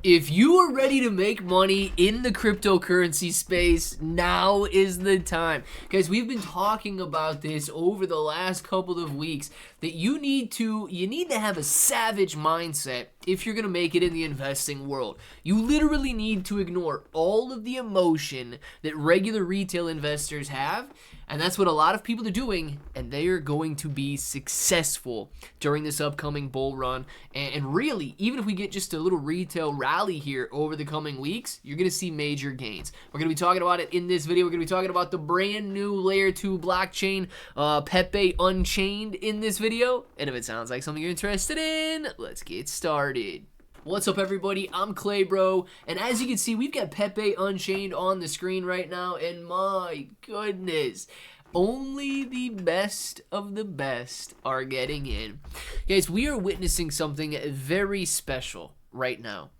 If you are ready to make money in the cryptocurrency space, now is the time. Guys, we've been talking about this over the last couple of weeks, that you need to have a savage mindset if you're going to make it in the investing world. You literally need to ignore all of the emotion that regular retail investors have, and that's what a lot of people are doing, and they are going to be successful during this upcoming bull run. And really, even if we get just a little retail rally here over the coming weeks, you're going to see major gains. We're going to be talking about it in this video. We're going to be talking about the brand new Layer 2 blockchain, Pepe Unchained, in this video. And if it sounds like something you're interested in, let's get started. What's up, everybody? I'm Clay, bro, and as you can see, we've got Pepe Unchained on the screen right now, and my goodness, only the best of the best are getting in. Guys, we are witnessing something very special right now.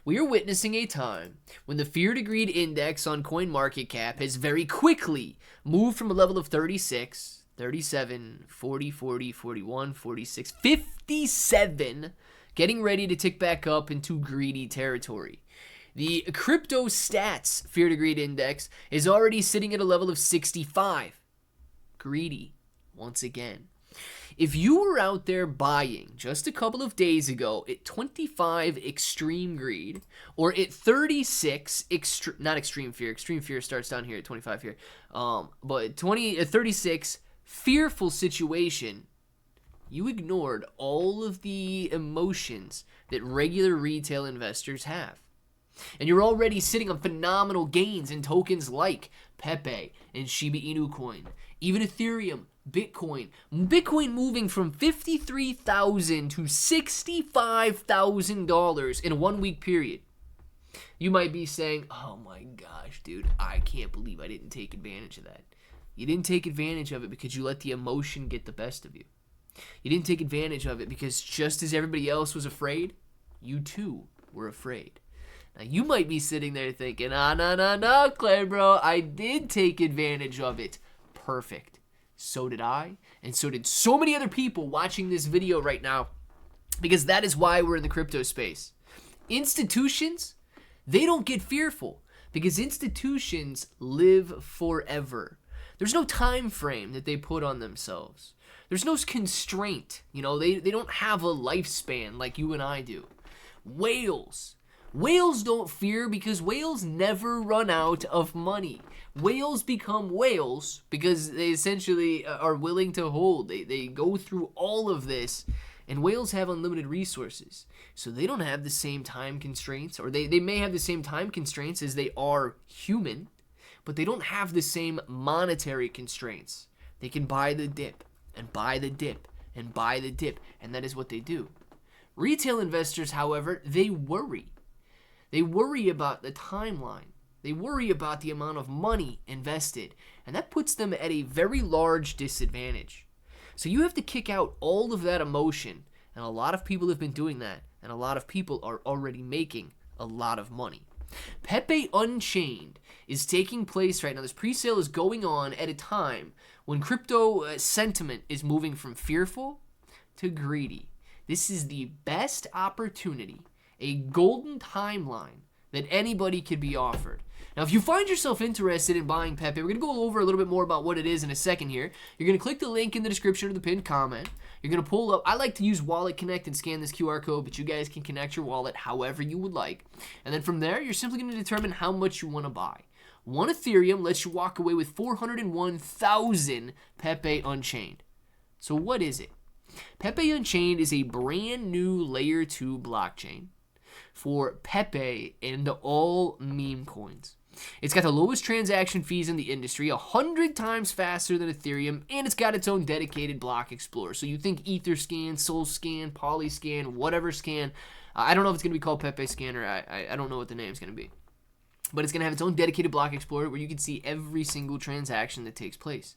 We are witnessing a time when the Fear to Greed index on CoinMarketCap has very quickly moved from a level of 36, 37, 40, 40, 41, 46, 57, getting ready to tick back up into greedy territory. The crypto stats Fear to Greed index is already sitting at a level of 65. Greedy, once again. If you were out there buying just a couple of days ago at 25 extreme greed, or at 36 not extreme fear starts down here at 25 here, but 36 fearful situation, you ignored all of the emotions that regular retail investors have. And you're already sitting on phenomenal gains in tokens like Pepe and Shiba Inu coin, even Ethereum, Bitcoin. Bitcoin moving from $53,000 to $65,000 in a 1 week period. You might be saying, oh my gosh, dude, I can't believe I didn't take advantage of that. You didn't take advantage of it because you let the emotion get the best of you. You didn't take advantage of it because just as everybody else was afraid, you too were afraid. Now, you might be sitting there thinking, no, Clay, bro, I did take advantage of it. Perfect. So did I, and so did so many other people watching this video right now, because that is why we're in the crypto space. Institutions, they don't get fearful because institutions live forever. There's no time frame that they put on themselves. There's no constraint. They don't have a lifespan like you and I do. Whales don't fear because whales never run out of money. Whales become whales because they essentially are willing to hold. They go through all of this, and whales have unlimited resources. So they don't have the same time constraints, or they may have the same time constraints as they are human, but they don't have the same monetary constraints. They can buy the dip, and buy the dip, and buy the dip, and that is what they do. Retail investors, however, they worry. They worry about the timeline. They worry about the amount of money invested, and that puts them at a very large disadvantage. So you have to kick out all of that emotion, and a lot of people have been doing that, and a lot of people are already making a lot of money. Pepe Unchained is taking place right now. This pre-sale is going on at a time when crypto sentiment is moving from fearful to greedy. This is the best opportunity, a golden timeline that anybody could be offered. Now, if you find yourself interested in buying Pepe, we're going to go over a little bit more about what it is in a second here. You're going to click the link in the description of the pinned comment. You're going to pull up. I like to use Wallet Connect and scan this QR code, but you guys can connect your wallet however you would like. And then from there, you're simply going to determine how much you want to buy. One Ethereum lets you walk away with 401,000 Pepe Unchained. So what is it? Pepe Unchained is a brand new Layer 2 blockchain for Pepe and all meme coins. It's got the lowest transaction fees in the industry, 100 times faster than Ethereum, and it's got its own dedicated block explorer. So you think Etherscan, Solscan, Polyscan, whatever scan. I don't know if it's going to be called Pepe Scanner. I don't know what the name's going to be. But it's going to have its own dedicated block explorer where you can see every single transaction that takes place.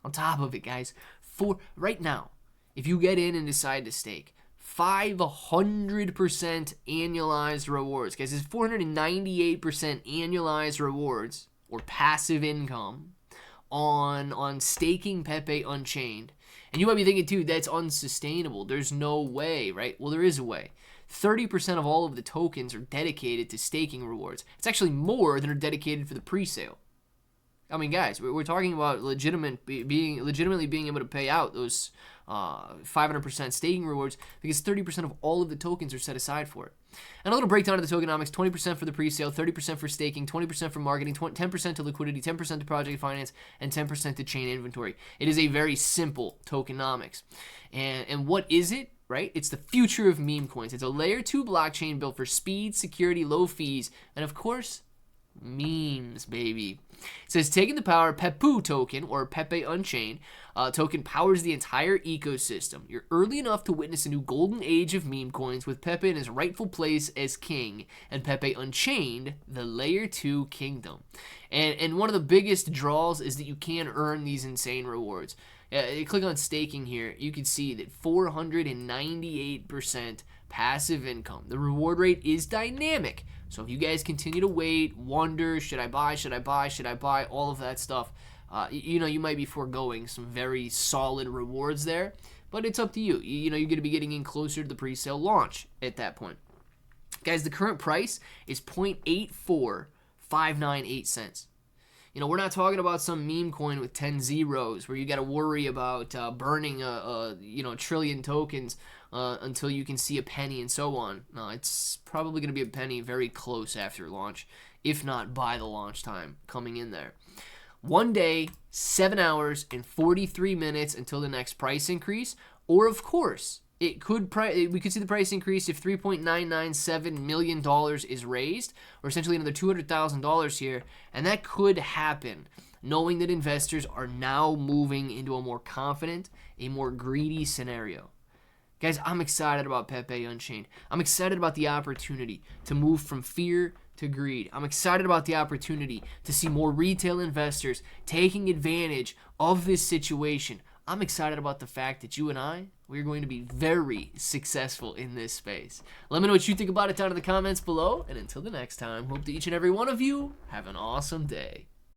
On top of it, guys, for right now, if you get in and decide to stake, 500% annualized rewards. Guys, it's 498% annualized rewards or passive income on staking Pepe Unchained. And you might be thinking, dude, that's unsustainable. There's no way, right? Well, there is a way. 30% of all of the tokens are dedicated to staking rewards. It's actually more than are dedicated for the pre-sale. I mean, guys, we're talking about legitimately being able to pay out those 500% staking rewards because 30% of all of the tokens are set aside for it. And a little breakdown of the tokenomics: 20% for the pre-sale, 30% for staking, 20% for marketing, 10% to liquidity, 10% to project finance, and 10% to chain inventory. It is a very simple tokenomics. And what is it? Right? It's the future of meme coins. It's a layer 2 blockchain built for speed, security, low fees, and of course, memes, baby. It says, taking the power, Pepe token, or Pepe Unchained token, powers the entire ecosystem. You're early enough to witness a new golden age of meme coins, with Pepe in his rightful place as king, and Pepe Unchained, the layer 2 kingdom. And one of the biggest draws is that you can earn these insane rewards. Click on staking here. You can see that 498% passive income. The reward rate is dynamic. So if you guys continue to wait, wonder, should I buy, all of that stuff, you might be foregoing some very solid rewards there. But it's up to you. You're going to be getting in closer to the pre-sale launch at that point. Guys, the current price is 0.84598 cents. We're not talking about some meme coin with 10 zeros where you got to worry about burning a trillion tokens until you can see a penny and so on. No, it's probably going to be a penny very close after launch, if not by the launch time coming in there. 1 day, 7 hours, and 43 minutes until the next price increase, or of course, we could see the price increase if $3.997 million is raised, or essentially another $200,000 here, and that could happen, knowing that investors are now moving into a more confident, a more greedy scenario. Guys, I'm excited about Pepe Unchained. I'm excited about the opportunity to move from fear to greed. I'm excited about the opportunity to see more retail investors taking advantage of this situation. I'm excited about the fact that you and we're going to be very successful in this space. Let me know what you think about it down in the comments below. And until the next time, hope that each and every one of you have an awesome day.